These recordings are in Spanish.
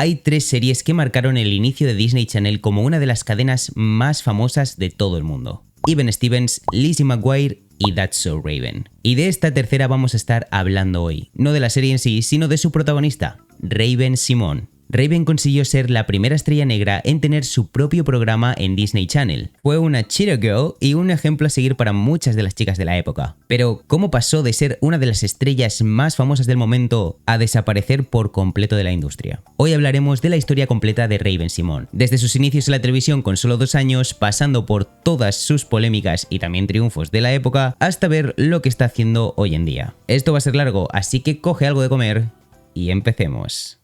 Hay 3 series que marcaron el inicio de Disney Channel como una de las cadenas más famosas de todo el mundo. Even Stevens, Lizzie McGuire y That's So Raven. Y de esta tercera vamos a estar hablando hoy, no de la serie en sí, sino de su protagonista, Raven-Symoné. Raven consiguió ser la primera estrella negra en tener su propio programa en Disney Channel. Fue una cheetah girl y un ejemplo a seguir para muchas de las chicas de la época. Pero, ¿cómo pasó de ser una de las estrellas más famosas del momento a desaparecer por completo de la industria? Hoy hablaremos de la historia completa de Raven-Symoné, desde sus inicios en la televisión con solo 2 años, pasando por todas sus polémicas y también triunfos de la época, hasta ver lo que está haciendo hoy en día. Esto va a ser largo, así que coge algo de comer y empecemos.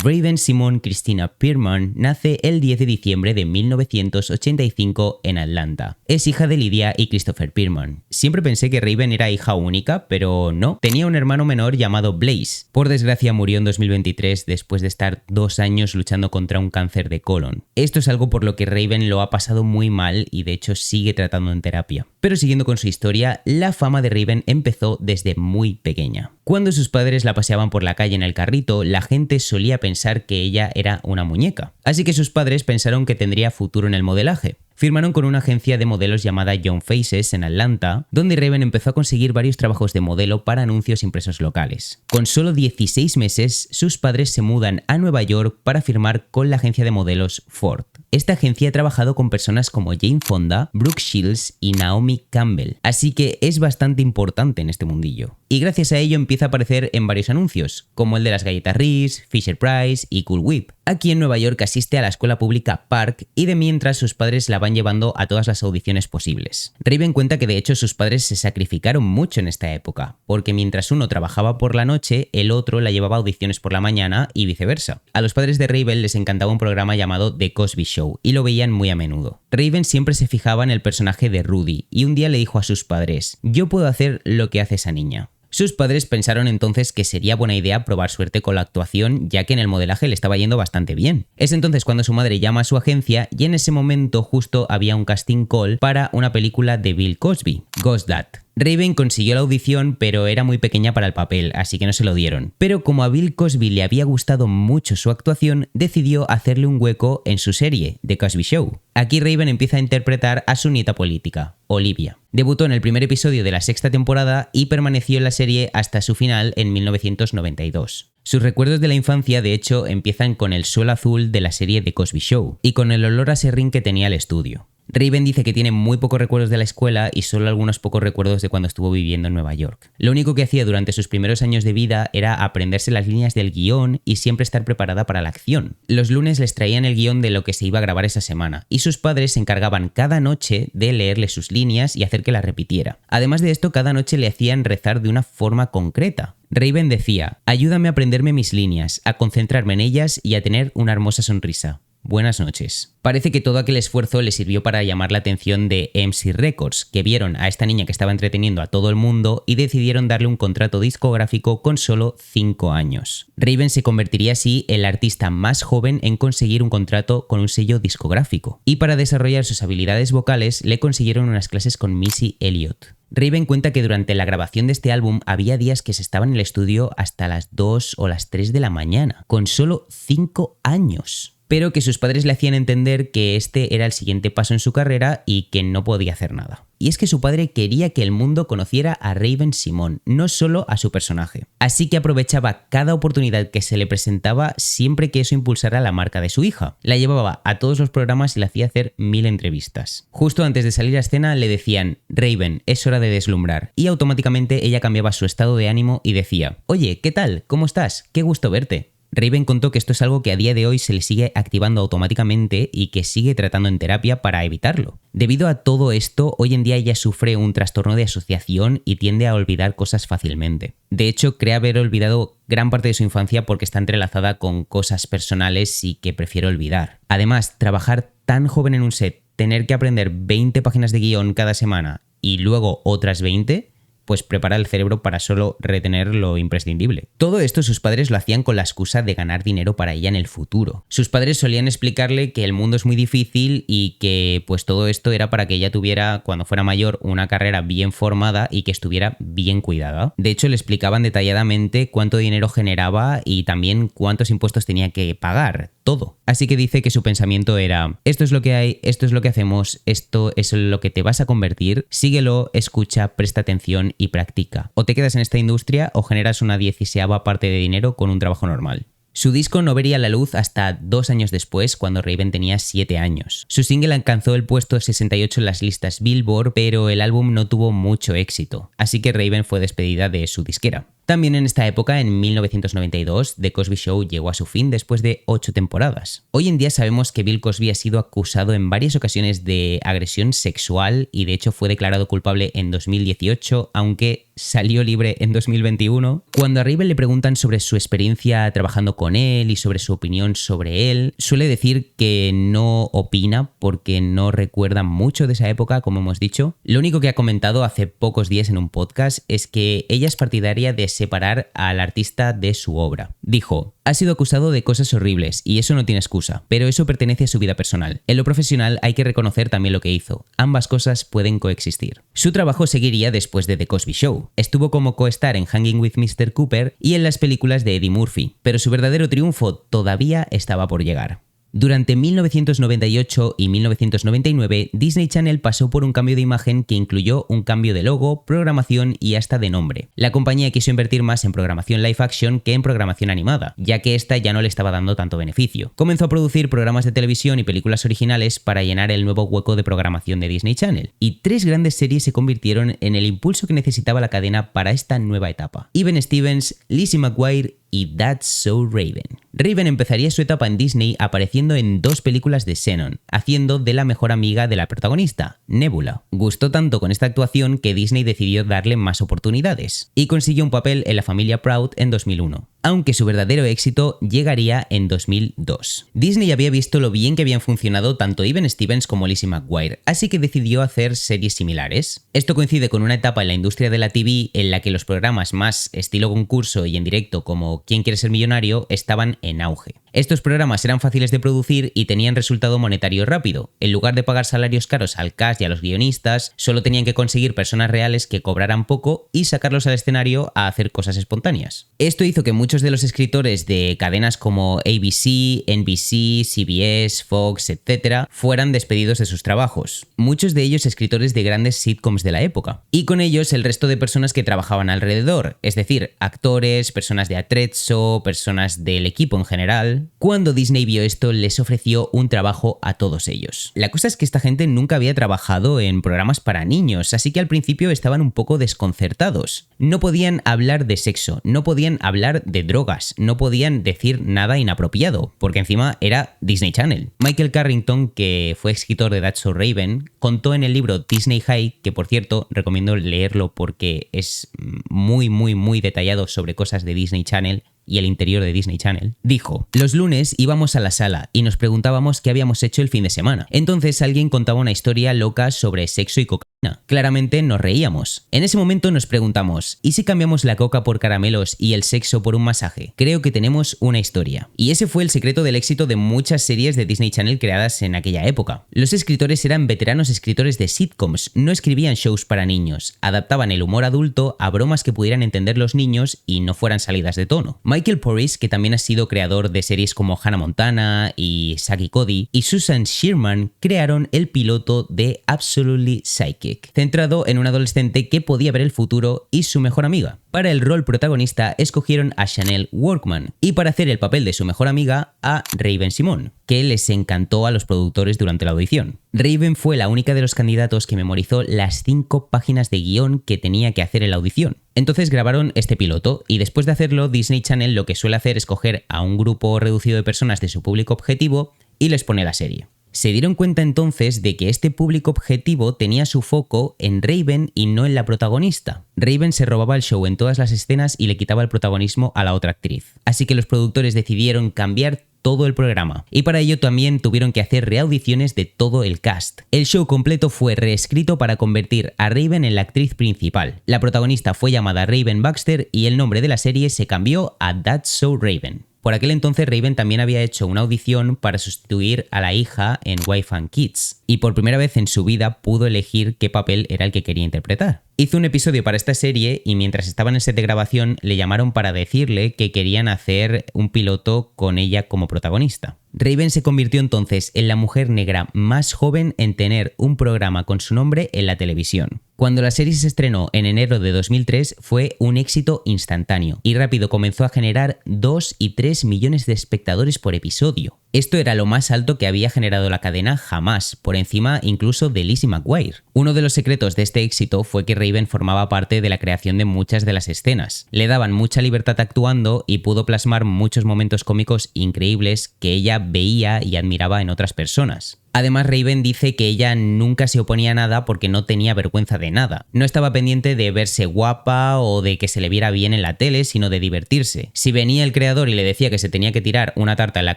Raven-Symoné Christina Pearman nace el 10 de diciembre de 1985 en Atlanta. Es hija de Lydia y Christopher Pearman. Siempre pensé que Raven era hija única, pero no. Tenía un hermano menor llamado Blaze. Por desgracia murió en 2023 después de estar 2 años luchando contra un cáncer de colon. Esto es algo por lo que Raven lo ha pasado muy mal y de hecho sigue tratando en terapia. Pero siguiendo con su historia, la fama de Raven empezó desde muy pequeña. Cuando sus padres la paseaban por la calle en el carrito, la gente solía pensar que ella era una muñeca. Así que sus padres pensaron que tendría futuro en el modelaje. Firmaron con una agencia de modelos llamada Young Faces en Atlanta, donde Raven empezó a conseguir varios trabajos de modelo para anuncios impresos locales. Con solo 16 meses, sus padres se mudan a Nueva York para firmar con la agencia de modelos Ford. Esta agencia ha trabajado con personas como Jane Fonda, Brooke Shields y Naomi Campbell, así que es bastante importante en este mundillo. Y gracias a ello empieza a aparecer en varios anuncios, como el de las galletas Reese, Fisher Price y Cool Whip. Aquí en Nueva York asiste a la escuela pública Park y de mientras sus padres la van llevando a todas las audiciones posibles. Raven cuenta que de hecho sus padres se sacrificaron mucho en esta época, porque mientras uno trabajaba por la noche, el otro la llevaba a audiciones por la mañana y viceversa. A los padres de Raven les encantaba un programa llamado The Cosby Show y lo veían muy a menudo. Raven siempre se fijaba en el personaje de Rudy y un día le dijo a sus padres: "Yo puedo hacer lo que hace esa niña". Sus padres pensaron entonces que sería buena idea probar suerte con la actuación, ya que en el modelaje le estaba yendo bastante bien. Es entonces cuando su madre llama a su agencia y en ese momento justo había un casting call para una película de Bill Cosby, Ghost Dad. Raven consiguió la audición, pero era muy pequeña para el papel, así que no se lo dieron. Pero como a Bill Cosby le había gustado mucho su actuación, decidió hacerle un hueco en su serie, The Cosby Show. Aquí Raven empieza a interpretar a su nieta política, Olivia. Debutó en el primer episodio de la 6ª temporada y permaneció en la serie hasta su final en 1992. Sus recuerdos de la infancia, de hecho, empiezan con el suelo azul de la serie The Cosby Show y con el olor a serrín que tenía el estudio. Raven dice que tiene muy pocos recuerdos de la escuela y solo algunos pocos recuerdos de cuando estuvo viviendo en Nueva York. Lo único que hacía durante sus primeros años de vida era aprenderse las líneas del guión y siempre estar preparada para la acción. Los lunes les traían el guión de lo que se iba a grabar esa semana y sus padres se encargaban cada noche de leerle sus líneas y hacer que las repitiera. Además de esto, cada noche le hacían rezar de una forma concreta. Raven decía: "Ayúdame a aprenderme mis líneas, a concentrarme en ellas y a tener una hermosa sonrisa. Buenas noches". Parece que todo aquel esfuerzo le sirvió para llamar la atención de MC Records, que vieron a esta niña que estaba entreteniendo a todo el mundo y decidieron darle un contrato discográfico con solo 5 años. Raven se convertiría así en la artista más joven en conseguir un contrato con un sello discográfico. Y para desarrollar sus habilidades vocales le consiguieron unas clases con Missy Elliott. Raven cuenta que durante la grabación de este álbum había días que se estaba en el estudio hasta las 2 o las 3 de la mañana, con solo 5 años. Pero que sus padres le hacían entender que este era el siguiente paso en su carrera y que no podía hacer nada. Y es que su padre quería que el mundo conociera a Raven-Symoné, no solo a su personaje. Así que aprovechaba cada oportunidad que se le presentaba siempre que eso impulsara la marca de su hija. La llevaba a todos los programas y le hacía hacer 1000 entrevistas. Justo antes de salir a escena le decían: "Raven, es hora de deslumbrar". Y automáticamente ella cambiaba su estado de ánimo y decía: "Oye, ¿qué tal? ¿Cómo estás? Qué gusto verte". Raven contó que esto es algo que a día de hoy se le sigue activando automáticamente y que sigue tratando en terapia para evitarlo. Debido a todo esto, hoy en día ella sufre un trastorno de asociación y tiende a olvidar cosas fácilmente. De hecho, cree haber olvidado gran parte de su infancia porque está entrelazada con cosas personales y que prefiere olvidar. Además, trabajar tan joven en un set, tener que aprender 20 páginas de guión cada semana y luego otras 20, pues prepara el cerebro para solo retener lo imprescindible. Todo esto sus padres lo hacían con la excusa de ganar dinero para ella en el futuro. Sus padres solían explicarle que el mundo es muy difícil y que pues todo esto era para que ella tuviera, cuando fuera mayor, una carrera bien formada y que estuviera bien cuidada. De hecho, le explicaban detalladamente cuánto dinero generaba y también cuántos impuestos tenía que pagar. Todo. Así que dice que su pensamiento era: esto es lo que hay, esto es lo que hacemos, esto es lo que te vas a convertir, síguelo, escucha, presta atención y practica. O te quedas en esta industria o generas una 16ª parte de dinero con un trabajo normal. Su disco no vería la luz hasta 2 años después, cuando Raven tenía 7 años. Su single alcanzó el puesto 68 en las listas Billboard, pero el álbum no tuvo mucho éxito, así que Raven fue despedida de su disquera. También en esta época, en 1992, The Cosby Show llegó a su fin después de 8 temporadas. Hoy en día sabemos que Bill Cosby ha sido acusado en varias ocasiones de agresión sexual y de hecho fue declarado culpable en 2018, aunque salió libre en 2021. Cuando a Raven le preguntan sobre su experiencia trabajando con él y sobre su opinión sobre él, suele decir que no opina porque no recuerda mucho de esa época, como hemos dicho. Lo único que ha comentado hace pocos días en un podcast es que ella es partidaria de separar al artista de su obra. Dijo: ha sido acusado de cosas horribles y eso no tiene excusa, pero eso pertenece a su vida personal. En lo profesional hay que reconocer también lo que hizo. Ambas cosas pueden coexistir. Su trabajo seguiría después de The Cosby Show. Estuvo como co-star en Hanging with Mr. Cooper y en las películas de Eddie Murphy, pero su verdadero triunfo todavía estaba por llegar. Durante 1998 y 1999, Disney Channel pasó por un cambio de imagen que incluyó un cambio de logo, programación y hasta de nombre. La compañía quiso invertir más en programación live action que en programación animada, ya que esta ya no le estaba dando tanto beneficio. Comenzó a producir programas de televisión y películas originales para llenar el nuevo hueco de programación de Disney Channel, y 3 grandes series se convirtieron en el impulso que necesitaba la cadena para esta nueva etapa: Even Stevens, Lizzie McGuire y That's So Raven. Raven empezaría su etapa en Disney apareciendo en 2 películas de Xenon, haciendo de la mejor amiga de la protagonista, Nebula. Gustó tanto con esta actuación que Disney decidió darle más oportunidades, y consiguió un papel en La familia Proud en 2001. Aunque su verdadero éxito llegaría en 2002. Disney había visto lo bien que habían funcionado tanto Even Stevens como Lizzie McGuire, así que decidió hacer series similares. Esto coincide con una etapa en la industria de la TV en la que los programas más estilo concurso y en directo como ¿Quién quiere ser millonario? Estaban en auge. Estos programas eran fáciles de producir y tenían resultado monetario rápido. En lugar de pagar salarios caros al cast y a los guionistas, solo tenían que conseguir personas reales que cobraran poco y sacarlos al escenario a hacer cosas espontáneas. Esto hizo que muchos de los escritores de cadenas como ABC, NBC, CBS, Fox, etc., fueran despedidos de sus trabajos. Muchos de ellos escritores de grandes sitcoms de la época. Y con ellos el resto de personas que trabajaban alrededor, es decir, actores, personas de atrezzo, personas del equipo en general. Cuando Disney vio esto, les ofreció un trabajo a todos ellos. La cosa es que esta gente nunca había trabajado en programas para niños, así que al principio estaban un poco desconcertados. No podían hablar de sexo, no podían hablar de drogas, no podían decir nada inapropiado, porque encima era Disney Channel. Michael Carrington, que fue escritor de That's So Raven, contó en el libro Disney High, que por cierto recomiendo leerlo porque es muy detallado sobre cosas de Disney Channel y el interior de Disney Channel, dijo: los lunes íbamos a la sala y nos preguntábamos qué habíamos hecho el fin de semana. Entonces alguien contaba una historia loca sobre sexo y cocaína. Claramente nos reíamos. En ese momento nos preguntamos: ¿y si cambiamos la coca por caramelos y el sexo por un masaje? Creo que tenemos una historia. Y ese fue el secreto del éxito de muchas series de Disney Channel creadas en aquella época. Los escritores eran veteranos escritores de sitcoms, no escribían shows para niños, adaptaban el humor adulto a bromas que pudieran entender los niños y no fueran salidas de tono. Michael Porris, que también ha sido creador de series como Hannah Montana y Zack y Cody, y Susan Sherman crearon el piloto de Absolutely Psychic, centrado en un adolescente que podía ver el futuro y su mejor amiga. Para el rol protagonista escogieron a Chanel Workman y para hacer el papel de su mejor amiga a Raven Simone, que les encantó a los productores durante la audición. Raven fue la única de los candidatos que memorizó las 5 páginas de guión que tenía que hacer en la audición. Entonces grabaron este piloto y después de hacerlo, Disney Channel lo que suele hacer es coger a un grupo reducido de personas de su público objetivo y les pone la serie. Se dieron cuenta entonces de que este público objetivo tenía su foco en Raven y no en la protagonista. Raven se robaba el show en todas las escenas y le quitaba el protagonismo a la otra actriz. Así que los productores decidieron cambiar todo el programa. Y para ello también tuvieron que hacer reaudiciones de todo el cast. El show completo fue reescrito para convertir a Raven en la actriz principal. La protagonista fue llamada Raven Baxter y el nombre de la serie se cambió a That's So Raven. Por aquel entonces Raven también había hecho una audición para sustituir a la hija en Wife and Kids, y por primera vez en su vida pudo elegir qué papel era el que quería interpretar. Hizo un episodio para esta serie y mientras estaba en el set de grabación le llamaron para decirle que querían hacer un piloto con ella como protagonista. Raven se convirtió entonces en la mujer negra más joven en tener un programa con su nombre en la televisión. Cuando la serie se estrenó en enero de 2003 fue un éxito instantáneo y rápido comenzó a generar 2 y 3 millones de espectadores por episodio. Esto era lo más alto que había generado la cadena jamás, por encima incluso de Lizzie McGuire. Uno de los secretos de este éxito fue que Raven formaba parte de la creación de muchas de las escenas. Le daban mucha libertad actuando y pudo plasmar muchos momentos cómicos increíbles que ella veía y admiraba en otras personas. Además, Raven dice que ella nunca se oponía a nada porque no tenía vergüenza de nada. No estaba pendiente de verse guapa o de que se le viera bien en la tele, sino de divertirse. Si venía el creador y le decía que se tenía que tirar una tarta en la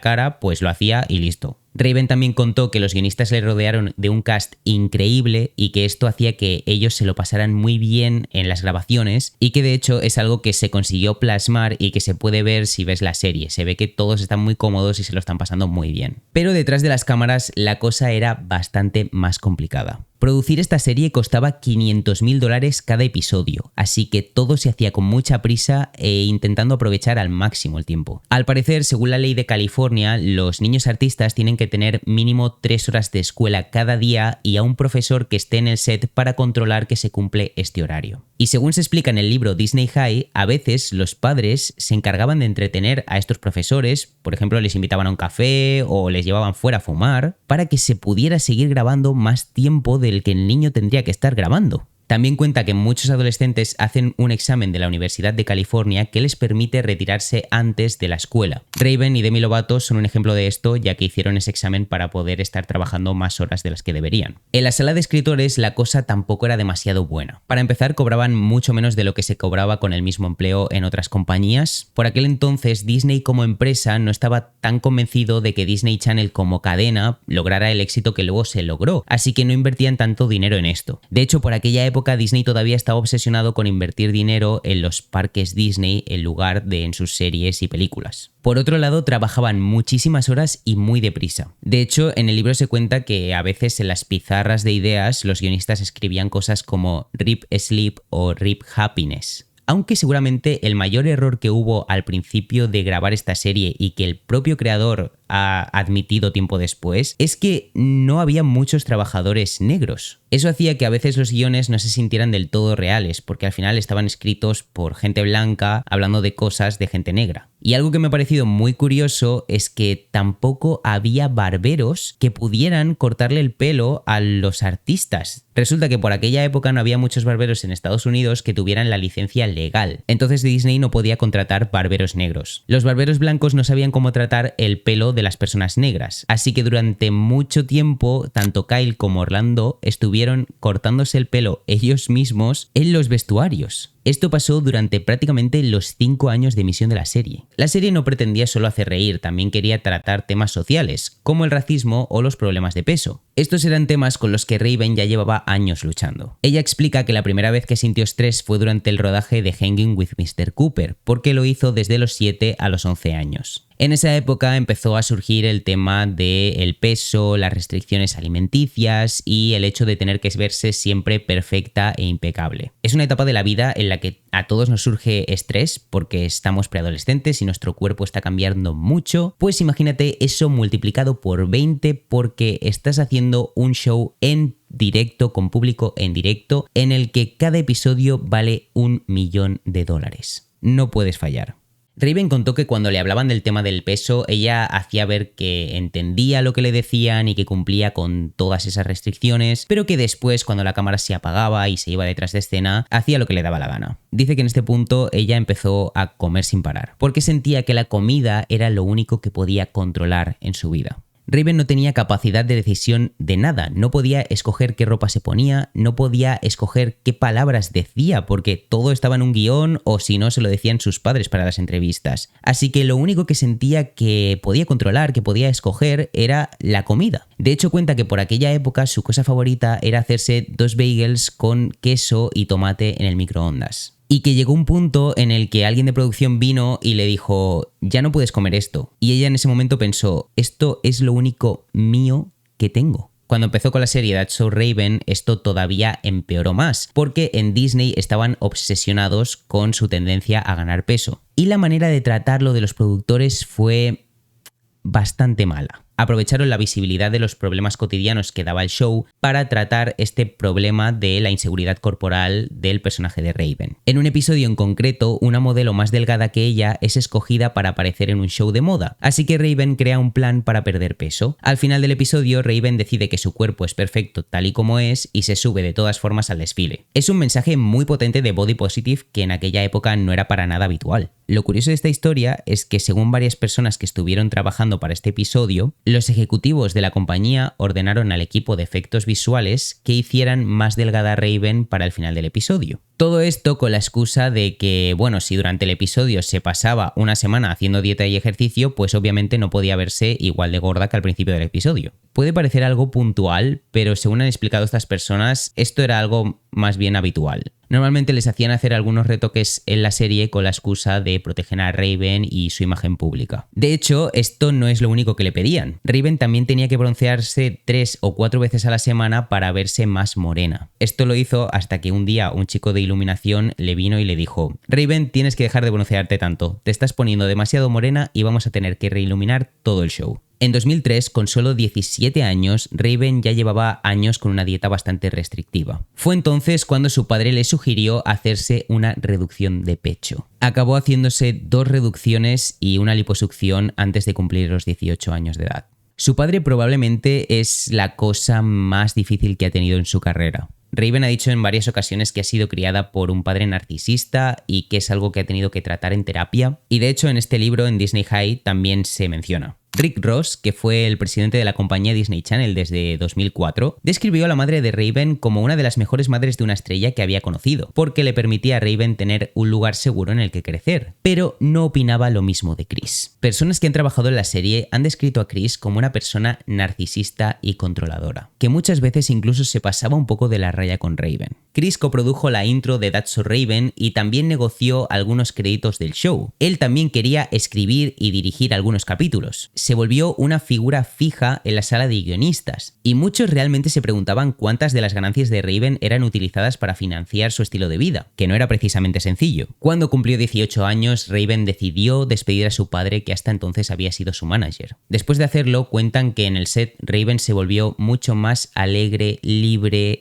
cara, pues lo hacía y listo. Raven también contó que los guionistas le rodearon de un cast increíble y que esto hacía que ellos se lo pasaran muy bien en las grabaciones y que de hecho es algo que se consiguió plasmar y que se puede ver si ves la serie. Se ve que todos están muy cómodos y se lo están pasando muy bien. Pero detrás de las cámaras la cosa era bastante más complicada. Producir esta serie costaba $500.000 cada episodio, así que todo se hacía con mucha prisa e intentando aprovechar al máximo el tiempo. Al parecer, según la ley de California, los niños artistas tienen que tener mínimo 3 horas de escuela cada día y a un profesor que esté en el set para controlar que se cumple este horario. Y según se explica en el libro Disney High, a veces los padres se encargaban de entretener a estos profesores, por ejemplo les invitaban a un café o les llevaban fuera a fumar, para que se pudiera seguir grabando más tiempo del que el niño tendría que estar grabando. También cuenta que muchos adolescentes hacen un examen de la Universidad de California que les permite retirarse antes de la escuela. Raven y Demi Lovato son un ejemplo de esto, ya que hicieron ese examen para poder estar trabajando más horas de las que deberían. En la sala de escritores la cosa tampoco era demasiado buena. Para empezar, cobraban mucho menos de lo que se cobraba con el mismo empleo en otras compañías. Por aquel entonces, Disney como empresa no estaba tan convencido de que Disney Channel como cadena lograra el éxito que luego se logró, así que no invertían tanto dinero en esto. De hecho, por aquella época Disney todavía estaba obsesionado con invertir dinero en los parques Disney en lugar de en sus series y películas. Por otro lado, trabajaban muchísimas horas y muy deprisa. De hecho, en el libro se cuenta que a veces en las pizarras de ideas los guionistas escribían cosas como RIP Sleep o RIP Happiness. Aunque seguramente el mayor error que hubo al principio de grabar esta serie y que el propio creador ha admitido tiempo después, es que no había muchos trabajadores negros. Eso hacía que a veces los guiones no se sintieran del todo reales, porque al final estaban escritos por gente blanca hablando de cosas de gente negra. Y algo que me ha parecido muy curioso es que tampoco había barberos que pudieran cortarle el pelo a los artistas. Resulta que por aquella época no había muchos barberos en Estados Unidos que tuvieran la licencia legal. Entonces Disney no podía contratar barberos negros. Los barberos blancos no sabían cómo tratar el pelo de las personas negras. Así que durante mucho tiempo, tanto Kyle como Orlando estuvieron cortándose el pelo ellos mismos en los vestuarios. Esto pasó durante prácticamente los 5 años de emisión de la serie. La serie no pretendía solo hacer reír, también quería tratar temas sociales, como el racismo o los problemas de peso. Estos eran temas con los que Raven ya llevaba años luchando. Ella explica que la primera vez que sintió estrés fue durante el rodaje de Hanging with Mr. Cooper, porque lo hizo desde los 7 a los 11 años. En esa época empezó a surgir el tema del peso, las restricciones alimenticias y el hecho de tener que verse siempre perfecta e impecable. Es una etapa de la vida en la que a todos nos surge estrés porque estamos preadolescentes y nuestro cuerpo está cambiando mucho. Pues imagínate eso multiplicado por 20 porque estás haciendo un show en directo, con público en directo, en el que cada episodio vale $1 millón. No puedes fallar. Raven contó que cuando le hablaban del tema del peso, ella hacía ver que entendía lo que le decían y que cumplía con todas esas restricciones, pero que después, cuando la cámara se apagaba y se iba detrás de escena, hacía lo que le daba la gana. Dice que en este punto ella empezó a comer sin parar, porque sentía que la comida era lo único que podía controlar en su vida. Raven no tenía capacidad de decisión de nada, no podía escoger qué ropa se ponía, no podía escoger qué palabras decía porque todo estaba en un guión o si no se lo decían sus padres para las entrevistas. Así que lo único que sentía que podía controlar, que podía escoger era la comida. De hecho cuenta que por aquella época su cosa favorita era hacerse 2 bagels con queso y tomate en el microondas. Y que llegó un punto en el que alguien de producción vino y le dijo, ya no puedes comer esto. Y ella en ese momento pensó, esto es lo único mío que tengo. Cuando empezó con la serie That's So Raven, esto todavía empeoró más, porque en Disney estaban obsesionados con su tendencia a ganar peso. Y la manera de tratarlo de los productores fue bastante mala. Aprovecharon la visibilidad de los problemas cotidianos que daba el show para tratar este problema de la inseguridad corporal del personaje de Raven. En un episodio en concreto, una modelo más delgada que ella es escogida para aparecer en un show de moda, así que Raven crea un plan para perder peso. Al final del episodio, Raven decide que su cuerpo es perfecto tal y como es y se sube de todas formas al desfile. Es un mensaje muy potente de body positive que en aquella época no era para nada habitual. Lo curioso de esta historia es que según varias personas que estuvieron trabajando para este episodio, los ejecutivos de la compañía ordenaron al equipo de efectos visuales que hicieran más delgada a Raven para el final del episodio. Todo esto con la excusa de que, bueno, si durante el episodio se pasaba una semana haciendo dieta y ejercicio, pues obviamente no podía verse igual de gorda que al principio del episodio. Puede parecer algo puntual, pero según han explicado estas personas, esto era algo más bien habitual. Normalmente les hacían hacer algunos retoques en la serie con la excusa de proteger a Raven y su imagen pública. De hecho, esto no es lo único que le pedían. Raven también tenía que broncearse 3 o 4 veces a la semana para verse más morena. Esto lo hizo hasta que un día un chico de iluminación le vino y le dijo: Raven, tienes que dejar de broncearte tanto, te estás poniendo demasiado morena y vamos a tener que reiluminar todo el show. En 2003, con solo 17 años, Raven ya llevaba años con una dieta bastante restrictiva. Fue entonces cuando su padre le sugirió hacerse una reducción de pecho. Acabó haciéndose 2 reducciones y una liposucción antes de cumplir los 18 años de edad. Su padre probablemente es la cosa más difícil que ha tenido en su carrera. Raven ha dicho en varias ocasiones que ha sido criada por un padre narcisista y que es algo que ha tenido que tratar en terapia. Y de hecho en este libro, en Disney High, también se menciona. Rick Ross, que fue el presidente de la compañía Disney Channel desde 2004, describió a la madre de Raven como una de las mejores madres de una estrella que había conocido, porque le permitía a Raven tener un lugar seguro en el que crecer, pero no opinaba lo mismo de Chris. Personas que han trabajado en la serie han descrito a Chris como una persona narcisista y controladora, que muchas veces incluso se pasaba un poco de la raya con Raven. Chris coprodujo la intro de That's So Raven y también negoció algunos créditos del show. Él también quería escribir y dirigir algunos capítulos. Se volvió una figura fija en la sala de guionistas, y muchos realmente se preguntaban cuántas de las ganancias de Raven eran utilizadas para financiar su estilo de vida, que no era precisamente sencillo. Cuando cumplió 18 años, Raven decidió despedir a su padre, que hasta entonces había sido su manager. Después de hacerlo, cuentan que en el set Raven se volvió mucho más alegre, libre,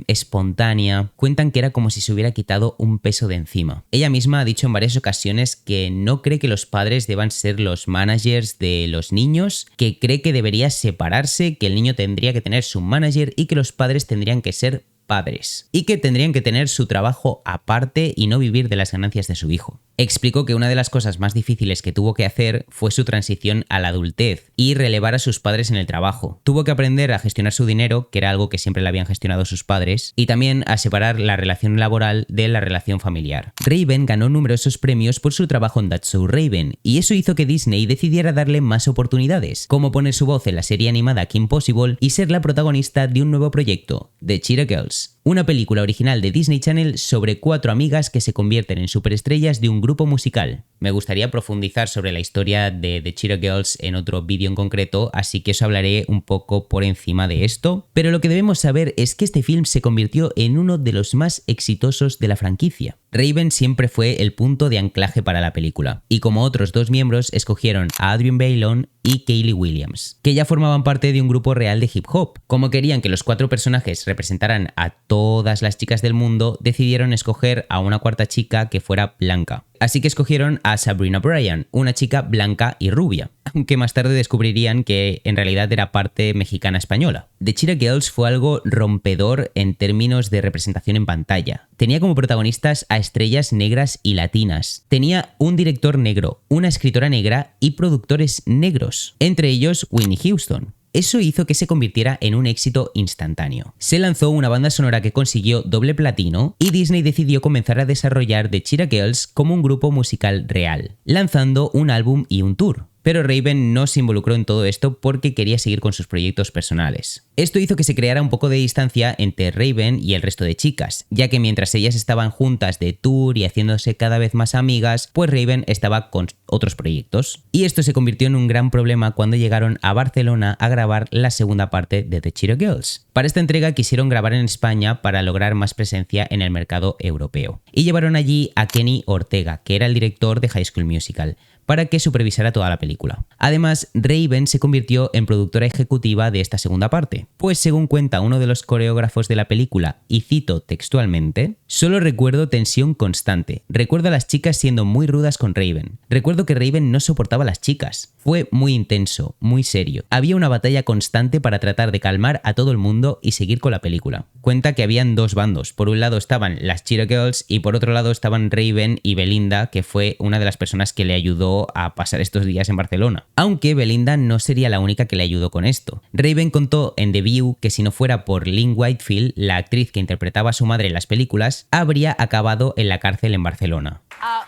espontánea. Cuentan que era como si se hubiera quitado un peso de encima. Ella misma ha dicho en varias ocasiones que no cree que los padres deban ser los managers de los niños, que cree que debería separarse, que el niño tendría que tener su manager y que los padres tendrían que ser padres, y que tendrían que tener su trabajo aparte y no vivir de las ganancias de su hijo. Explicó que una de las cosas más difíciles que tuvo que hacer fue su transición a la adultez y relevar a sus padres en el trabajo. Tuvo que aprender a gestionar su dinero, que era algo que siempre le habían gestionado sus padres, y también a separar la relación laboral de la relación familiar. Raven ganó numerosos premios por su trabajo en That's So Raven, y eso hizo que Disney decidiera darle más oportunidades, como poner su voz en la serie animada Kim Possible y ser la protagonista de un nuevo proyecto, The Cheetah Girls, una película original de Disney Channel sobre 4 amigas que se convierten en superestrellas de un grupo musical. Me gustaría profundizar sobre la historia de The Cheetah Girls en otro vídeo en concreto, así que os hablaré un poco por encima de esto, pero lo que debemos saber es que este film se convirtió en uno de los más exitosos de la franquicia. Raven siempre fue el punto de anclaje para la película, y como otros 2 miembros escogieron a Adrian Bailon y Kaylee Williams, que ya formaban parte de un grupo real de hip hop. Como querían que los 4 personajes representaran a todas las chicas del mundo, decidieron escoger a una cuarta chica que fuera blanca. Así que escogieron a Sabrina Bryan, una chica blanca y rubia, aunque más tarde descubrirían que en realidad era parte mexicana-española. The Cheetah Girls fue algo rompedor en términos de representación en pantalla. Tenía como protagonistas a estrellas negras y latinas. Tenía un director negro, una escritora negra y productores negros, entre ellos Whitney Houston. Eso hizo que se convirtiera en un éxito instantáneo. Se lanzó una banda sonora que consiguió doble platino y Disney decidió comenzar a desarrollar The Cheetah Girls como un grupo musical real, lanzando un álbum y un tour. Pero Raven no se involucró en todo esto porque quería seguir con sus proyectos personales. Esto hizo que se creara un poco de distancia entre Raven y el resto de chicas, ya que mientras ellas estaban juntas de tour y haciéndose cada vez más amigas, pues Raven estaba con otros proyectos. Y esto se convirtió en un gran problema cuando llegaron a Barcelona a grabar la segunda parte de The Cheetah Girls. Para esta entrega quisieron grabar en España para lograr más presencia en el mercado europeo. Y llevaron allí a Kenny Ortega, que era el director de High School Musical, para que supervisara toda la película. Además, Raven se convirtió en productora ejecutiva de esta segunda parte, pues según cuenta uno de los coreógrafos de la película, y cito textualmente, «Solo recuerdo tensión constante. Recuerdo a las chicas siendo muy rudas con Raven. Recuerdo que Raven no soportaba a las chicas. Fue muy intenso, muy serio. Había una batalla constante para tratar de calmar a todo el mundo y seguir con la película». Cuenta que habían dos bandos. Por un lado estaban las Cheetah Girls y por otro lado estaban Raven y Belinda, que fue una de las personas que le ayudó a pasar estos días en Barcelona. Aunque Belinda no sería la única que le ayudó con esto. Raven contó en The View que si no fuera por Lynn Whitefield, la actriz que interpretaba a su madre en las películas, habría acabado en la cárcel en Barcelona.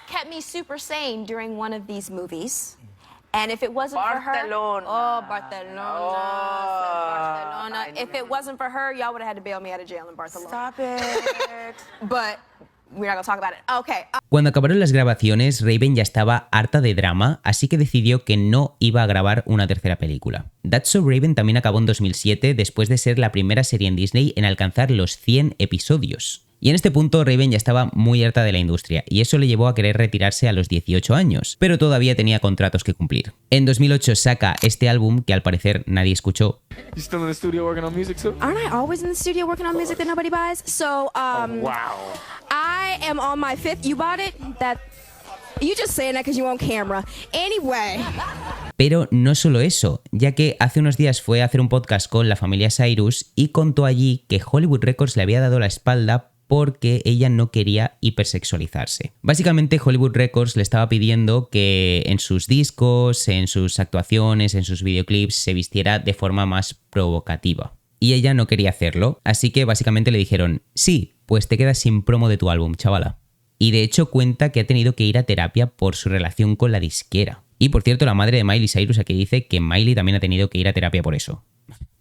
Kept me super sane during one of these movies. And if it wasn't for her, Barcelona. If it wasn't for her, y'all would have had to bail me out of jail in Barcelona. Stop it. But we're not gonna talk about it. Okay. Cuando acabaron las grabaciones, Raven ya estaba harta de drama, así que decidió que no iba a grabar una tercera película. That's So Raven también acabó en 2007 después de ser la primera serie en Disney en alcanzar los 100 episodios. Y en este punto Raven ya estaba muy harta de la industria y eso le llevó a querer retirarse a los 18 años, pero todavía tenía contratos que cumplir. En 2008 saca este álbum que al parecer nadie escuchó. You still in the studio working on music too? Aren't I always in the studio working on music that nobody buys? So, Wow. I am on my fifth. You bought it? That you just saying that because you on camera. Anyway. Pero no solo eso, ya que hace unos días fue a hacer un podcast con la familia Cyrus y contó allí que Hollywood Records le había dado la espalda porque ella no quería hipersexualizarse. Básicamente Hollywood Records le estaba pidiendo que en sus discos, en sus actuaciones, en sus videoclips se vistiera de forma más provocativa. Y ella no quería hacerlo, así que básicamente le dijeron, sí, pues te quedas sin promo de tu álbum, chavala. Y de hecho cuenta que ha tenido que ir a terapia por su relación con la disquera. Y por cierto, la madre de Miley Cyrus aquí dice que Miley también ha tenido que ir a terapia por eso.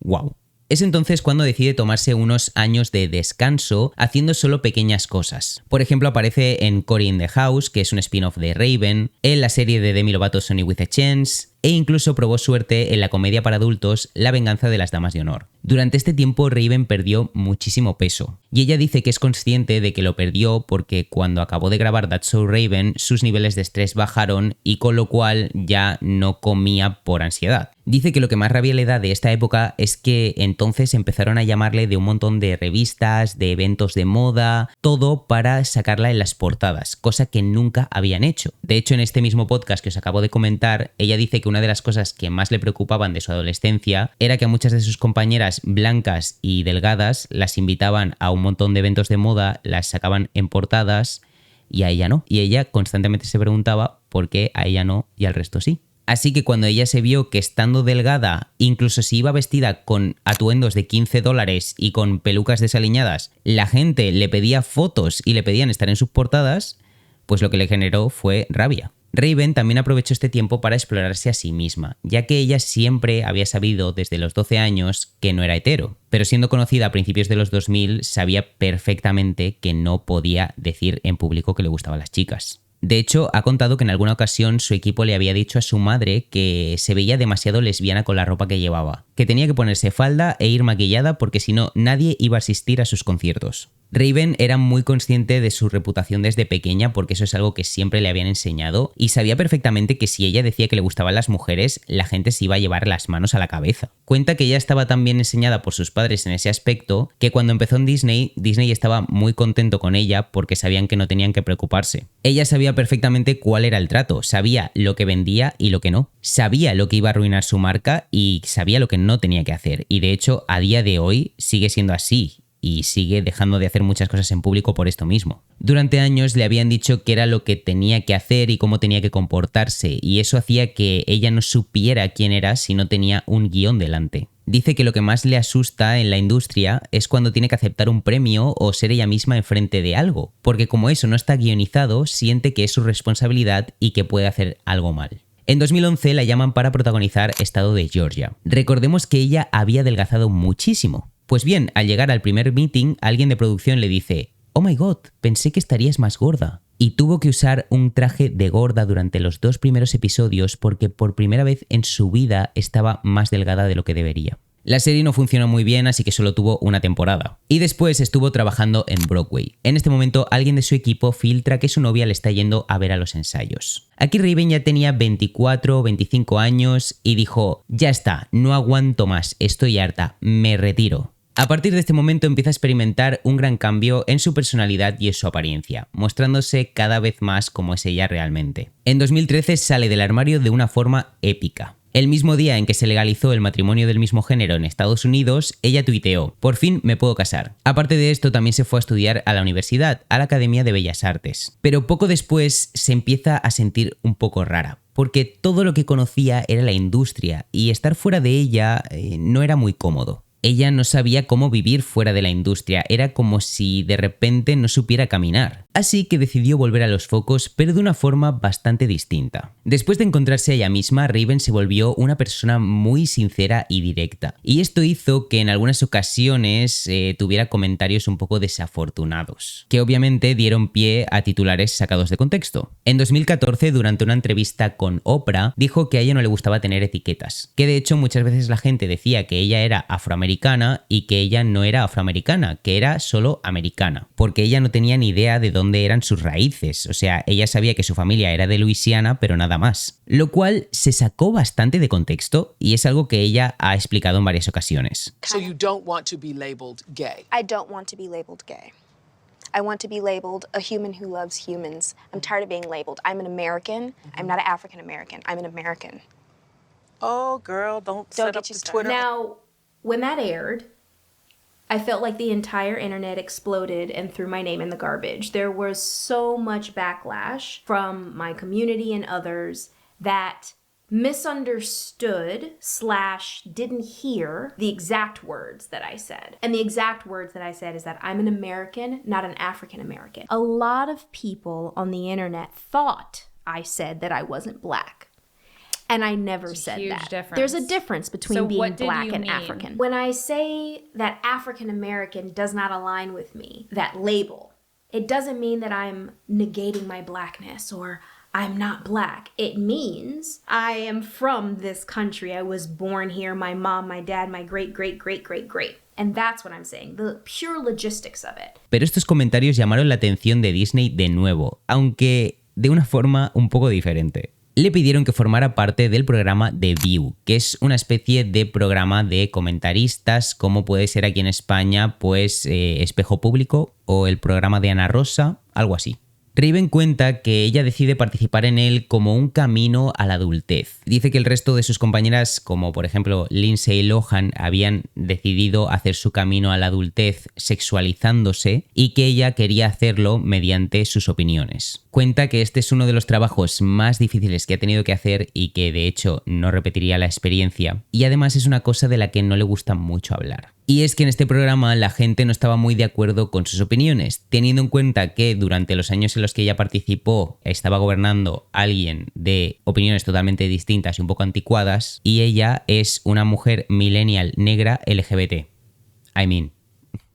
¡Wow! Es entonces cuando decide tomarse unos años de descanso haciendo solo pequeñas cosas. Por ejemplo, aparece en Cory in the House, que es un spin-off de Raven, en la serie de Demi Lovato Sonny with a Chance, e incluso probó suerte en la comedia para adultos La venganza de las damas de honor. Durante este tiempo Raven perdió muchísimo peso, y ella dice que es consciente de que lo perdió porque cuando acabó de grabar That's So Raven sus niveles de estrés bajaron y con lo cual ya no comía por ansiedad. Dice que lo que más rabia le da de esta época es que entonces empezaron a llamarle de un montón de revistas, de eventos de moda, todo para sacarla en las portadas, cosa que nunca habían hecho. De hecho, en este mismo podcast que os acabo de comentar, ella dice que una de las cosas que más le preocupaban de su adolescencia era que a muchas de sus compañeras blancas y delgadas las invitaban a un montón de eventos de moda, las sacaban en portadas y a ella no. Y ella constantemente se preguntaba por qué a ella no y al resto sí. Así que cuando ella se vio que estando delgada, incluso si iba vestida con atuendos de $15 y con pelucas desaliñadas, la gente le pedía fotos y le pedían estar en sus portadas, pues lo que le generó fue rabia. Raven también aprovechó este tiempo para explorarse a sí misma, ya que ella siempre había sabido desde los 12 años que no era hetero, pero siendo conocida a principios de los 2000 sabía perfectamente que no podía decir en público que le gustaban las chicas. De hecho, ha contado que en alguna ocasión su equipo le había dicho a su madre que se veía demasiado lesbiana con la ropa que llevaba, que tenía que ponerse falda e ir maquillada porque si no nadie iba a asistir a sus conciertos. Raven era muy consciente de su reputación desde pequeña porque eso es algo que siempre le habían enseñado y sabía perfectamente que si ella decía que le gustaban las mujeres, la gente se iba a llevar las manos a la cabeza. Cuenta que ella estaba tan bien enseñada por sus padres en ese aspecto que cuando empezó en Disney estaba muy contento con ella porque sabían que no tenían que preocuparse. Ella sabía perfectamente cuál era el trato, sabía lo que vendía y lo que no, sabía lo que iba a arruinar su marca y sabía lo que no tenía que hacer y de hecho a día de hoy sigue siendo así. Y sigue dejando de hacer muchas cosas en público por esto mismo. Durante años le habían dicho que era lo que tenía que hacer y cómo tenía que comportarse, y eso hacía que ella no supiera quién era si no tenía un guión delante. Dice que lo que más le asusta en la industria es cuando tiene que aceptar un premio o ser ella misma enfrente de algo, porque como eso no está guionizado, siente que es su responsabilidad y que puede hacer algo mal. En 2011 la llaman para protagonizar Estado de Georgia. Recordemos que ella había adelgazado muchísimo. Pues bien, al llegar al primer meeting, alguien de producción le dice «Oh my god, pensé que estarías más gorda». Y tuvo que usar un traje de gorda durante los 2 primeros episodios porque por primera vez en su vida estaba más delgada de lo que debería. La serie no funcionó muy bien, así que solo tuvo una temporada. Y después estuvo trabajando en Broadway. En este momento, alguien de su equipo filtra que su novia le está yendo a ver a los ensayos. Aquí Raven ya tenía 24 o 25 años y dijo «Ya está, no aguanto más, estoy harta, me retiro». A partir de este momento empieza a experimentar un gran cambio en su personalidad y en su apariencia, mostrándose cada vez más como es ella realmente. En 2013 sale del armario de una forma épica. El mismo día en que se legalizó el matrimonio del mismo género en Estados Unidos, ella tuiteó «Por fin me puedo casar». Aparte de esto, también se fue a estudiar a la universidad, a la Academia de Bellas Artes. Pero poco después se empieza a sentir un poco rara, porque todo lo que conocía era la industria y estar fuera de ella no era muy cómodo. Ella no sabía cómo vivir fuera de la industria, era como si de repente no supiera caminar. Así que decidió volver a los focos, pero de una forma bastante distinta. Después de encontrarse a ella misma, Raven se volvió una persona muy sincera y directa. Y esto hizo que en algunas ocasiones tuviera comentarios un poco desafortunados, que obviamente dieron pie a titulares sacados de contexto. En 2014, durante una entrevista con Oprah, dijo que a ella no le gustaba tener etiquetas, que de hecho muchas veces la gente decía que ella era afroamericana y que ella no era afroamericana, que era solo americana, porque ella no tenía ni idea de dónde eran sus raíces, o sea, ella sabía que su familia era de Luisiana, pero nada más. Lo cual se sacó bastante de contexto y es algo que ella ha explicado en varias ocasiones. So you don't want to be labeled gay? I don't want to be labeled gay. I want to be labeled a human who loves humans. I'm tired of being labeled. I'm an American. I'm not an African American. I'm an American. Oh, girl, don't set up the Twitter. Now, when that aired, I felt like the entire internet exploded and threw my name in the garbage. There was so much backlash from my community and others that misunderstood / didn't hear the exact words that I said. And the exact words that I said is that I'm an American, not an African American. A lot of people on the internet thought I said that I wasn't black. And I never said that. Difference. There's a difference between being black and mean? African. When I say that African American does not align with me, that label, it doesn't mean that I'm negating my blackness or I'm not black. It means I am from this country. I was born here. My mom, my dad, my great. And that's what I'm saying, the pure logistics of it. Pero estos comentarios llamaron la atención de Disney de nuevo, aunque de una forma un poco diferente. Le pidieron que formara parte del programa The View, que es una especie de programa de comentaristas, como puede ser aquí en España, pues Espejo Público o el programa de Ana Rosa, algo así. Raven cuenta que ella decide participar en él como un camino a la adultez. Dice que el resto de sus compañeras, como por ejemplo Lindsay Lohan, habían decidido hacer su camino a la adultez sexualizándose y que ella quería hacerlo mediante sus opiniones. Cuenta que este es uno de los trabajos más difíciles que ha tenido que hacer y que de hecho no repetiría la experiencia. Y además es una cosa de la que no le gusta mucho hablar. Y es que en este programa la gente no estaba muy de acuerdo con sus opiniones, teniendo en cuenta que durante los años en los que ella participó estaba gobernando alguien de opiniones totalmente distintas y un poco anticuadas, y ella es una mujer millennial negra LGBT.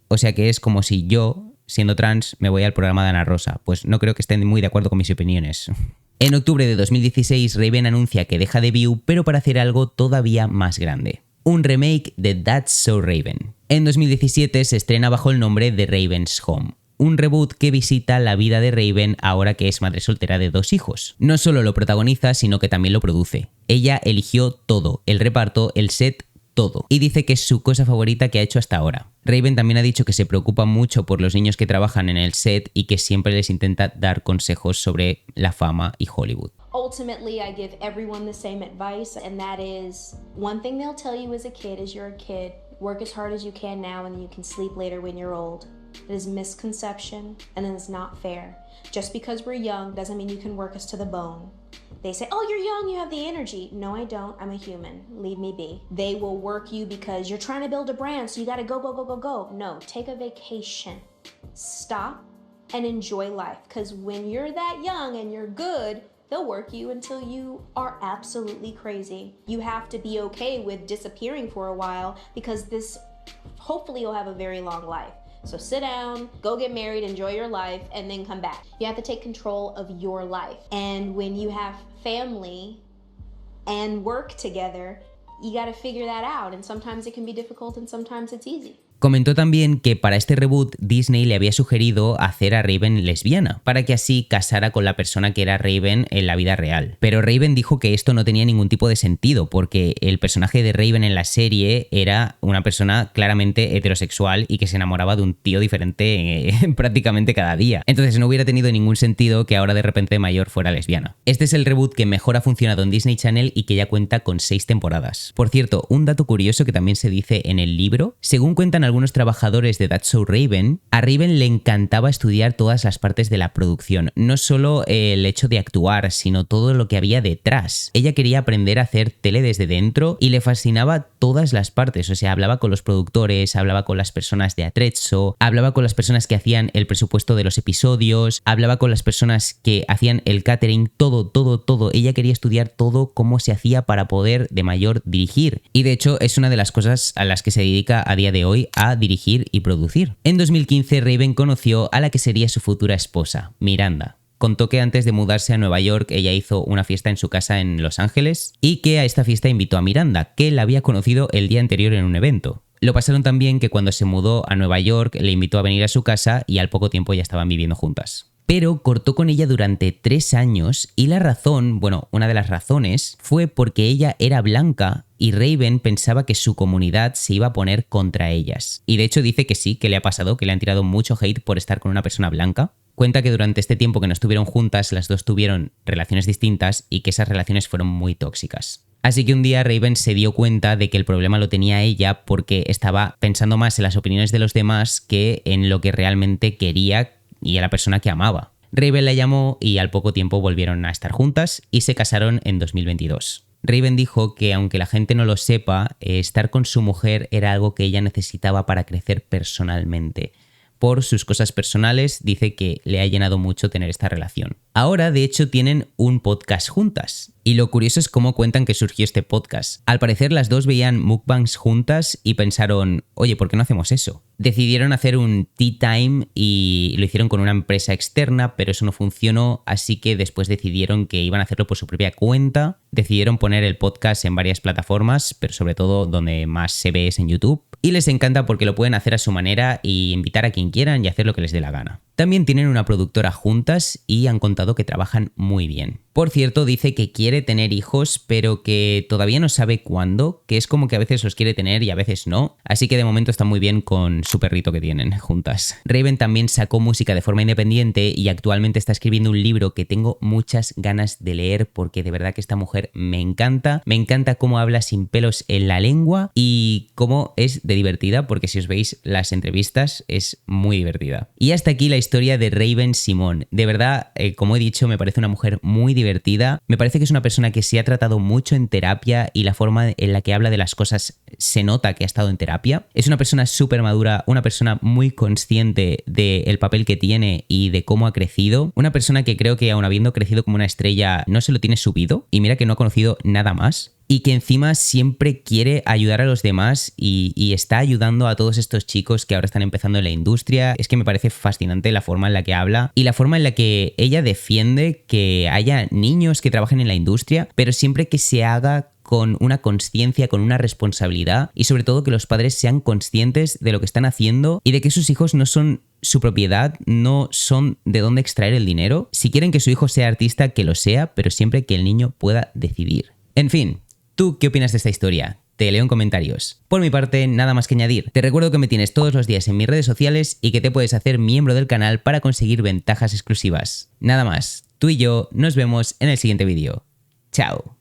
O sea que es como si yo, siendo trans, me voy al programa de Ana Rosa. Pues no creo que estén muy de acuerdo con mis opiniones. En octubre de 2016, Raven anuncia que deja The View, pero para hacer algo todavía más grande. Un remake de That's So Raven. En 2017 se estrena bajo el nombre de Raven's Home, un reboot que visita la vida de Raven ahora que es madre soltera de 2 hijos. No solo lo protagoniza, sino que también lo produce. Ella eligió todo, el reparto, el set, todo. Y dice que es su cosa favorita que ha hecho hasta ahora. Raven también ha dicho que se preocupa mucho por los niños que trabajan en el set y que siempre les intenta dar consejos sobre la fama y Hollywood. Ultimately, I give everyone the same advice, and that is, one thing they'll tell you as a kid is you're a kid. Work as hard as you can now and then you can sleep later when you're old. It is misconception and it is not fair. Just because we're young doesn't mean you can work us to the bone. They say, oh, you're young, you have the energy. No, I don't. I'm a human. Leave me be. They will work you because you're trying to build a brand, so you gotta go, go, go, go, go. No, take a vacation. Stop and enjoy life. Because when you're that young and you're good, they'll work you until you are absolutely crazy. You have to be okay with disappearing for a while because this, hopefully you'll have a very long life. So sit down, go get married, enjoy your life, and then come back. You have to take control of your life. And when you have family and work together, you gotta figure that out. And sometimes it can be difficult and sometimes it's easy. Comentó también que para este reboot Disney le había sugerido hacer a Raven lesbiana, para que así casara con la persona que era Raven en la vida real. Pero Raven dijo que esto no tenía ningún tipo de sentido, porque el personaje de Raven en la serie era una persona claramente heterosexual y que se enamoraba de un tío diferente prácticamente cada día. Entonces no hubiera tenido ningún sentido que ahora de repente de mayor fuera lesbiana. Este es el reboot que mejor ha funcionado en Disney Channel y que ya cuenta con 6 temporadas. Por cierto, un dato curioso que también se dice en el libro, según cuentan algunos trabajadores de That's So Raven, a Raven le encantaba estudiar todas las partes de la producción, no solo el hecho de actuar, sino todo lo que había detrás. Ella quería aprender a hacer tele desde dentro y le fascinaba todas las partes, o sea, hablaba con los productores, hablaba con las personas de Atrezzo, hablaba con las personas que hacían el presupuesto de los episodios, hablaba con las personas que hacían el catering, todo. Ella quería estudiar todo cómo se hacía para poder de mayor dirigir. Y de hecho es una de las cosas a las que se dedica a día de hoy, a dirigir y producir. En 2015 Raven conoció a la que sería su futura esposa, Miranda. Contó que antes de mudarse a Nueva York ella hizo una fiesta en su casa en Los Ángeles y que a esta fiesta invitó a Miranda, que la había conocido el día anterior en un evento. Lo pasaron tan bien que cuando se mudó a Nueva York le invitó a venir a su casa y al poco tiempo ya estaban viviendo juntas. Pero cortó con ella durante 3 años y la razón, bueno, una de las razones, fue porque ella era blanca y Raven pensaba que su comunidad se iba a poner contra ellas. Y de hecho dice que sí, que le ha pasado, que le han tirado mucho hate por estar con una persona blanca. Cuenta que durante este tiempo que no estuvieron juntas, las dos tuvieron relaciones distintas y que esas relaciones fueron muy tóxicas. Así que un día Raven se dio cuenta de que el problema lo tenía ella porque estaba pensando más en las opiniones de los demás que en lo que realmente quería y a la persona que amaba. Raven la llamó y al poco tiempo volvieron a estar juntas y se casaron en 2022. Raven dijo que aunque la gente no lo sepa, estar con su mujer era algo que ella necesitaba para crecer personalmente. Por sus cosas personales, dice que le ha llenado mucho tener esta relación. Ahora, de hecho, tienen un podcast juntas. Y lo curioso es cómo cuentan que surgió este podcast. Al parecer, las dos veían mukbangs juntas y pensaron, oye, ¿por qué no hacemos eso? Decidieron hacer un tea time y lo hicieron con una empresa externa, pero eso no funcionó, así que después decidieron que iban a hacerlo por su propia cuenta. Decidieron poner el podcast en varias plataformas, pero sobre todo donde más se ve es en YouTube. Y les encanta porque lo pueden hacer a su manera y invitar a quien quieran y hacer lo que les dé la gana. También tienen una productora juntas y han contado que trabajan muy bien. Por cierto, dice que quiere tener hijos, pero que todavía no sabe cuándo, que es como que a veces los quiere tener y a veces no, así que de momento está muy bien con su perrito que tienen juntas. Raven también sacó música de forma independiente y actualmente está escribiendo un libro que tengo muchas ganas de leer porque de verdad que esta mujer me encanta cómo habla sin pelos en la lengua y cómo es de divertida, porque si os veis las entrevistas es muy divertida. Y hasta aquí la historia de Raven Simone. De verdad, como he dicho, me parece una mujer muy divertida. Me parece que es una persona que se ha tratado mucho en terapia y la forma en la que habla de las cosas se nota que ha estado en terapia. Es una persona súper madura, una persona muy consciente del papel que tiene y de cómo ha crecido. Una persona que creo que aun habiendo crecido como una estrella no se lo tiene subido y mira que no ha conocido nada más. Y que encima siempre quiere ayudar a los demás y está ayudando a todos estos chicos que ahora están empezando en la industria. Es que me parece fascinante la forma en la que habla y la forma en la que ella defiende que haya niños que trabajen en la industria, pero siempre que se haga con una conciencia, con una responsabilidad y sobre todo que los padres sean conscientes de lo que están haciendo y de que sus hijos no son su propiedad, no son de dónde extraer el dinero. Si quieren que su hijo sea artista, que lo sea, pero siempre que el niño pueda decidir. En fin, ¿tú qué opinas de esta historia? Te leo en comentarios. Por mi parte, nada más que añadir. Te recuerdo que me tienes todos los días en mis redes sociales y que te puedes hacer miembro del canal para conseguir ventajas exclusivas. Nada más, tú y yo nos vemos en el siguiente vídeo. Chao.